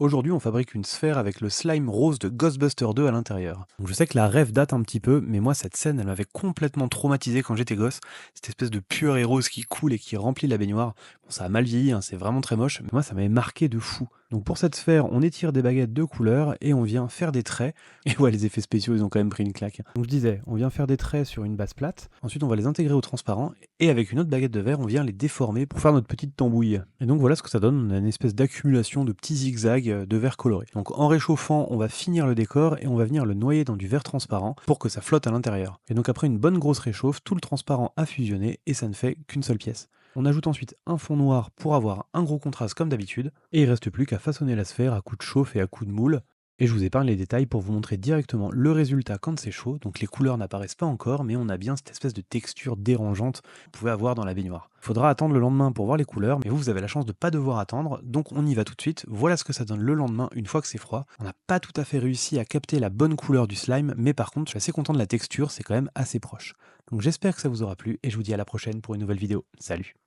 Aujourd'hui, on fabrique une sphère avec le slime rose de Ghostbusters 2 à l'intérieur. Donc je sais que la rêve date un petit peu, mais moi cette scène, elle m'avait complètement traumatisé quand j'étais gosse. Cette espèce de purée rose qui coule et qui remplit la baignoire. Bon, ça a mal vieilli, hein, c'est vraiment très moche, mais moi ça m'avait marqué de fou. Donc pour cette sphère, on étire des baguettes de couleur et on vient faire des traits. Et ouais, les effets spéciaux, ils ont quand même pris une claque. Donc je disais, on vient faire des traits sur une base plate, ensuite on va les intégrer au transparent, et avec une autre baguette de verre, on vient les déformer pour faire notre petite tambouille. Et donc voilà ce que ça donne, on a une espèce d'accumulation de petits zigzags de verre coloré. Donc en réchauffant, on va finir le décor et on va venir le noyer dans du verre transparent pour que ça flotte à l'intérieur. Et donc après une bonne grosse réchauffe, tout le transparent a fusionné et ça ne fait qu'une seule pièce. On ajoute ensuite un fond noir pour avoir un gros contraste comme d'habitude, et il reste plus qu'à façonner la sphère à coups de chauffe et à coups de moule. Et je vous épargne les détails pour vous montrer directement le résultat quand c'est chaud, donc les couleurs n'apparaissent pas encore, mais on a bien cette espèce de texture dérangeante que vous pouvez avoir dans la baignoire. Il faudra attendre le lendemain pour voir les couleurs, mais vous avez la chance de ne pas devoir attendre, donc on y va tout de suite. Voilà ce que ça donne le lendemain une fois que c'est froid. On n'a pas tout à fait réussi à capter la bonne couleur du slime, mais par contre je suis assez content de la texture, c'est quand même assez proche. Donc j'espère que ça vous aura plu, et je vous dis à la prochaine pour une nouvelle vidéo. Salut!